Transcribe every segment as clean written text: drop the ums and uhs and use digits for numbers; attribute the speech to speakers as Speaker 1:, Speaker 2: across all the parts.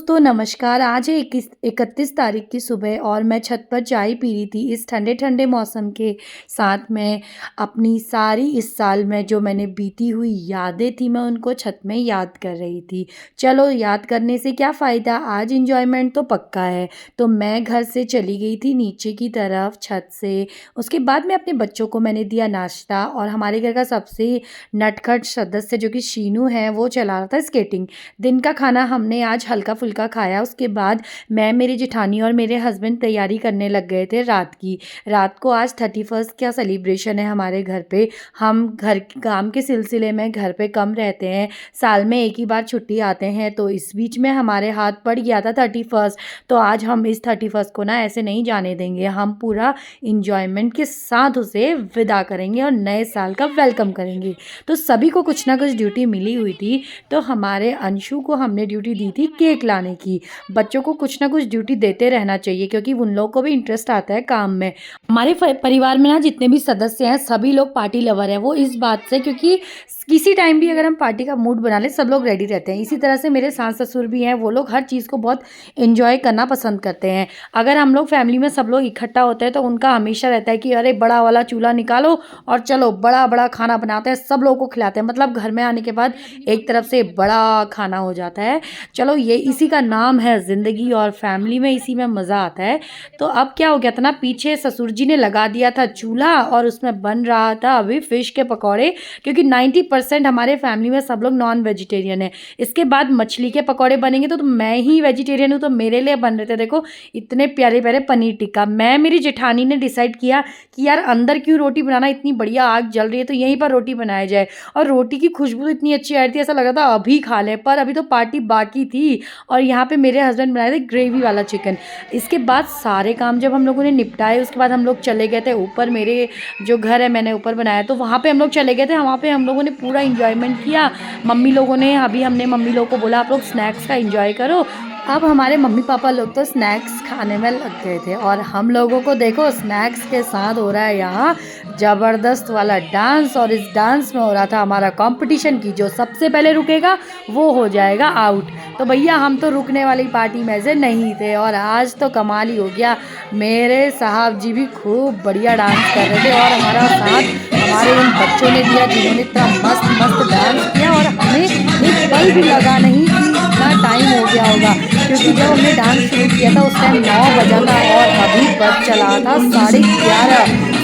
Speaker 1: दोस्तों नमस्कार। आज है 31 तारीख की सुबह और मैं छत पर चाय पी रही थी। इस ठंडे ठंडे मौसम के साथ मैं अपनी सारी इस साल में जो मैंने बीती हुई यादें थी मैं उनको छत में याद कर रही थी। चलो याद करने से क्या फ़ायदा, आज इंजॉयमेंट तो पक्का है। तो मैं घर से चली गई थी नीचे की तरफ छत से। उसके बाद में अपने बच्चों को मैंने दिया नाश्ता और हमारे घर का सबसे नटखट सदस्य जो कि शीनू है वो चला रहा था स्केटिंग। दिन का खाना हमने आज हल्का-फुल्का खाया। उसके बाद मैं, मेरी जेठानी और मेरे हस्बैंड तैयारी करने लग गए थे रात की। रात को आज 31st का सेलिब्रेशन है हमारे घर पे। हम घर काम के सिलसिले में घर पे कम रहते हैं, साल में एक ही बार छुट्टी आते हैं, तो इस बीच में हमारे हाथ पड़ गया था 31st। तो आज हम इस 31st को ना ऐसे नहीं जाने देंगे, हम पूरा इंजॉयमेंट के साथ उसे विदा करेंगे और नए साल का वेलकम करेंगे। तो सभी को कुछ ना कुछ ड्यूटी मिली हुई थी, तो हमारे अंशु को हमने ड्यूटी दी थी केक लाने की। बच्चों को कुछ ना कुछ ड्यूटी देते रहना चाहिए क्योंकि उन लोगों को भी इंटरेस्ट आता है काम में। हमारे परिवार में ना जितने भी सदस्य हैं सभी लोग पार्टी लवर हैं, वो इस बात से क्योंकि किसी टाइम भी अगर हम पार्टी का मूड बना लें सब लोग रेडी रहते हैं। इसी तरह से मेरे सास ससुर भी हैं, वो लोग हर चीज़ को बहुत एंजॉय करना पसंद करते हैं। अगर हम लोग फैमिली में सब लोग इकट्ठा होते हैं तो उनका हमेशा रहता है कि अरे बड़ा वाला चूल्हा निकालो और चलो बड़ा बड़ा खाना बनाते हैं, सब लोगों को खिलाते हैं। मतलब घर में आने के बाद एक तरफ से बड़ा खाना हो जाता है। चलो ये इसी का नाम है ज़िंदगी और फैमिली में इसी में मज़ा आता है। तो अब क्या हो गया था ना, पीछे ससुर जी ने लगा दिया था चूल्हा और उसमें बन रहा था अभी फ़िश के पकौड़े, क्योंकि 90% हमारे फैमिली में सब लोग नॉन वेजिटेरियन है। इसके बाद मछली के पकौड़े बनेंगे तो मैं ही वेजिटेरियन हूँ, तो मेरे लिए बन रहे थे देखो इतने प्यारे प्यारे पनीर टिक्का। मैं, मेरी जेठानी ने डिसाइड किया कि यार अंदर क्यों रोटी बनाना, इतनी बढ़िया आग जल रही है तो यहीं पर रोटी बनाया जाए। और रोटी की खुशबू तो इतनी अच्छी आ रही थी, ऐसा लग रहा था अभी खा लें, पर अभी तो पार्टी बाकी थी। और यहाँ पे मेरे हस्बैंड बनाए थे ग्रेवी वाला चिकन। इसके बाद सारे काम जब हम लोगों ने निपटाए उसके बाद हम लोग चले गए थे ऊपर, मेरे जो घर है मैंने ऊपर बनाया तो वहाँ पे हम लोग चले गए थे। वहाँ पे हम लोगों ने पूरा इंजॉयमेंट किया। मम्मी लोगों ने, अभी हमने मम्मी लोगों को बोला आप लोग स्नैक्स का इंजॉय करो। अब हमारे मम्मी पापा लोग तो स्नैक्स खाने में लग गए थे और हम लोगों को देखो स्नैक्स के साथ हो रहा है यहाँ ज़बरदस्त वाला डांस। और इस डांस में हो रहा था हमारा कंपटीशन की जो सबसे पहले रुकेगा वो हो जाएगा आउट। तो भैया हम तो रुकने वाली पार्टी में से नहीं थे और आज तो कमाल ही हो गया। मेरे साहब जी भी खूब बढ़िया डांस कर रहे थे और हमारा साथ हमारे उन बच्चों ने दिया जिन्होंने इतना मस्त मस्त डांस किया और हमें एक पल भी लगा नहीं कि इतना टाइम हो गया होगा, क्योंकि जब हमने डांस शुरू किया था उस टाइम 9 बजा था और अभी बज चला था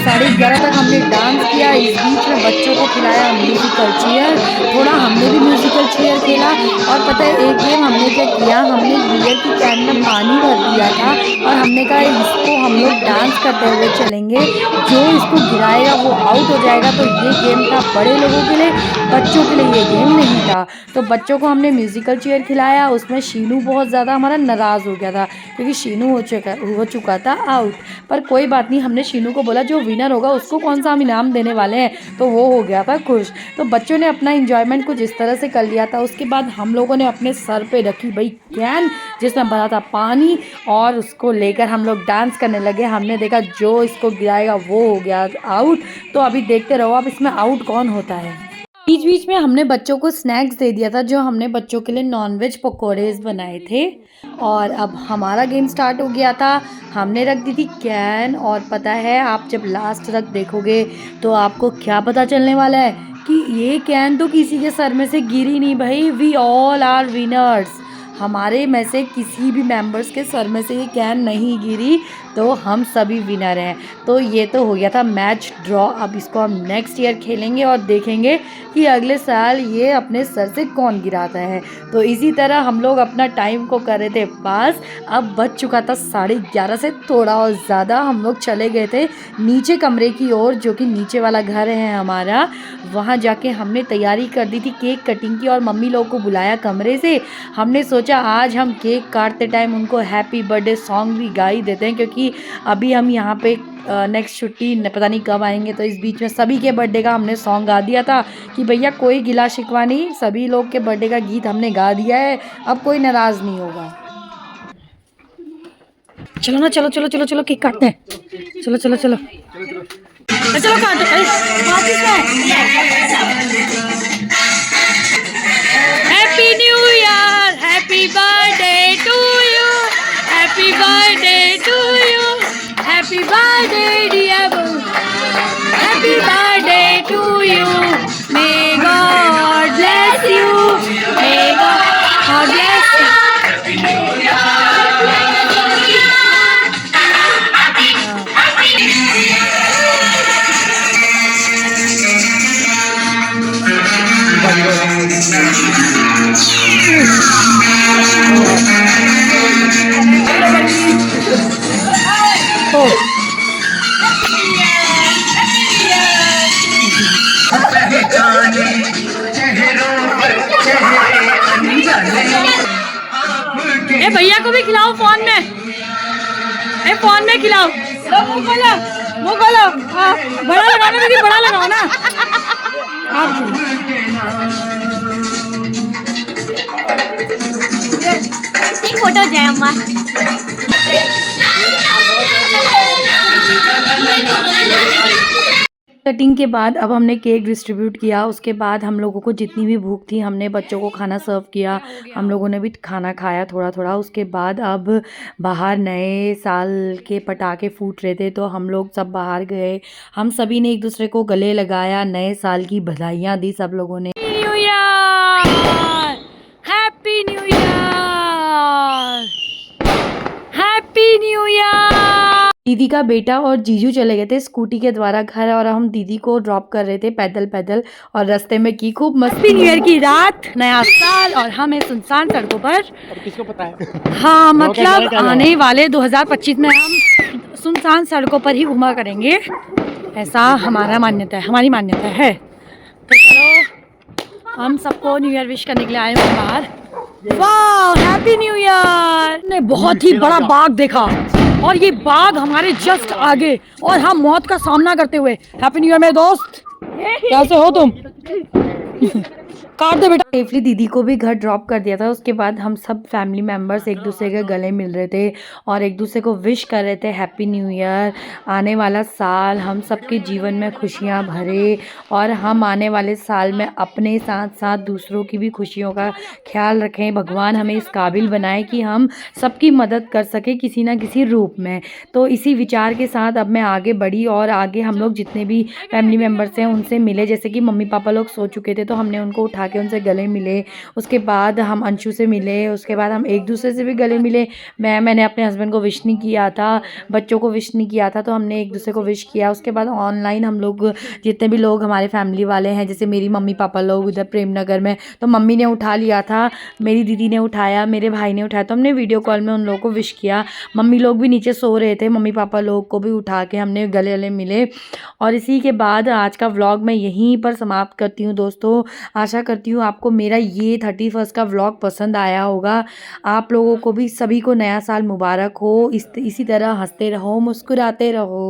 Speaker 1: 11:30 तक हमने डांस किया। इस बीच में बच्चों को खिलाया म्यूजिकल चेयर, थोड़ा हमने भी म्यूजिकल चेयर खेला। और पता है एक गेम हमने क्या किया, हमने बियर की कैन में पानी भर दिया था और हमने कहा इसको हम लोग डांस करते हुए चलेंगे, जो इसको गिराएगा वो आउट हो जाएगा। तो ये गेम था बड़े लोगों के लिए, बच्चों के लिए ये गेम नहीं था। तो बच्चों को हमने म्यूजिकल चेयर खिलाया। उसमें शीनू बहुत ज़्यादा हमारा नाराज़ हो गया था क्योंकि शीनू हो चुका था आउट। पर कोई बात नहीं, हमने शीनू को बोला जो विनर होगा उसको कौन सा हम इनाम देने वाले हैं, तो वो हो गया था खुश। तो बच्चों ने अपना इंजॉयमेंट कुछ इस तरह से कर लिया था। उसके बाद हम लोगों ने अपने सर पे रखी भाई कैन जिसमें भरा था पानी और उसको लेकर हम लोग डांस करने लगे। हमने देखा जो इसको गिराएगा वो हो गया आउट। तो अभी देखते रहो अब इसमें आउट कौन होता है। बीच बीच में हमने बच्चों को स्नैक्स दे दिया था, जो हमने बच्चों के लिए नॉनवेज पकौड़े बनाए थे। और अब हमारा गेम स्टार्ट हो गया था। हमने रख दी थी कैन और पता है आप जब लास्ट तक देखोगे तो आपको क्या पता चलने वाला है कि ये कैन तो किसी के सर में से गिरी नहीं भाई, वी ऑल आर विनर्स। हमारे में से किसी भी मेंबर्स के सर में से ये कैन नहीं गिरी, तो हम सभी विनर हैं। तो ये तो हो गया था मैच ड्रॉ। अब इसको हम नेक्स्ट ईयर खेलेंगे और देखेंगे कि अगले साल ये अपने सर से कौन गिराता है। तो इसी तरह हम लोग अपना टाइम को कर रहे थे पास। अब बज चुका था 11:30 से थोड़ा और ज़्यादा। हम लोग चले गए थे नीचे कमरे की ओर, जो कि नीचे वाला घर है हमारा। वहाँ जाके हमने तैयारी कर दी थी केक कटिंग की और मम्मी लोग को बुलाया कमरे से। हमने सोचा आज हम केक काटते टाइम उनको हैप्पी बर्थडे सॉन्ग भी गा ही देते हैं, क्योंकि अभी हम यहाँ पे नेक्स्ट छुट्टी पता नहीं कब आएंगे। तो इस बीच में सभी के बर्थडे का हमने सॉन्ग गा दिया था कि भैया कोई गिला शिकवा नहीं, सभी लोग के बर्थडे का गीत हमने गा दिया है, अब कोई नाराज़ नहीं होगा। चलो ना, चलो चलो चलो चलो केक काटते हैं, चलो चलो चलो चलो काटो। Happy new year, happy birthday to ए भैया को भी खिलाओ फोन में, ए फोन में खिलाओ। मुँह खोलो, मुँह खोलो। हाँ, बड़ा लगाओ ना दीदी, बड़ा लगाओ ना आप।
Speaker 2: एक फोटो जाए अम्मा।
Speaker 1: कटिंग के बाद अब हमने केक डिस्ट्रीब्यूट किया। उसके बाद हम लोगों को जितनी भी भूख थी हमने बच्चों को खाना सर्व किया, हम लोगों ने भी खाना खाया थोड़ा थोड़ा। उसके बाद अब बाहर नए साल के पटाखे फूट रहे थे तो हम लोग सब बाहर गए। हम सभी ने एक दूसरे को गले लगाया, नए साल की बधाइयाँ दी सब लोगों ने। New year, happy new year, happy new year. दीदी का बेटा और जीजू चले गए थे स्कूटी के द्वारा घर और हम दीदी को ड्रॉप कर रहे थे पैदल पैदल और रास्ते में की खूब मस्ती। न्यू ईयर की रात, नया साल और हम हैं सुनसान सड़कों पर।
Speaker 3: किसको पता है?
Speaker 1: हाँ, मतलब आने वाले 2025 में हम सुनसान सड़कों पर ही घूमा करेंगे, ऐसा हमारा मान्यता है, हमारी मान्यता है। तो चलो हम सबको न्यू ईयर विश करने के लिए आए हैं बाहर। वाह, हैप्पी न्यू ईयर। ने बहुत ही बड़ा बाग देखा और ये बाग हमारे जस्ट आगे और हम मौत का सामना करते हुए। हैप्पी न्यू ईयर मेरे दोस्त, कैसे हो तुम? काट दे बेटा। सेफली दीदी को भी घर ड्रॉप कर दिया था। उसके बाद हम सब फैमिली मेम्बर्स एक दूसरे के गले मिल रहे थे और एक दूसरे को विश कर रहे थे हैप्पी न्यू ईयर। आने वाला साल हम सबके जीवन में खुशियां भरे और हम आने वाले साल में अपने साथ साथ दूसरों की भी खुशियों का ख्याल रखें। भगवान हमें इस काबिल बनाए कि हम सबकी मदद कर सके किसी ना किसी रूप में। तो इसी विचार के साथ अब मैं आगे बढ़ी और आगे हम लोग जितने भी फैमिली मेम्बर्स हैं उनसे मिले। जैसे कि मम्मी पापा लोग सो चुके थे तो हमने उनको उठा के उनसे गले मिले। उसके बाद हम अंशु से मिले, उसके बाद हम एक दूसरे से भी गले मिले। मैंने अपने हस्बैंड को विश नहीं किया था, बच्चों को विश नहीं किया था, तो हमने एक दूसरे को विश किया। उसके बाद ऑनलाइन हम लोग जितने भी लोग हमारे फैमिली वाले हैं, जैसे मेरी मम्मी पापा लोग उधर प्रेम नगर में, तो मम्मी ने उठा लिया था, मेरी दीदी ने उठाया, मेरे भाई ने उठाया, तो हमने वीडियो कॉल में उन लोगों को विश किया। मम्मी लोग भी नीचे सो रहे थे, मम्मी पापा लोग को भी उठा के हमने गले गले मिले। और इसी के बाद आज का व्लॉग मैं यहीं पर समाप्त करती हूँ दोस्तों। आशा करती हूँ आपको मेरा ये 31 का व्लॉग पसंद आया होगा। आप लोगों को भी सभी को नया साल मुबारक हो। इसी तरह हंसते रहो, मुस्कुराते रहो।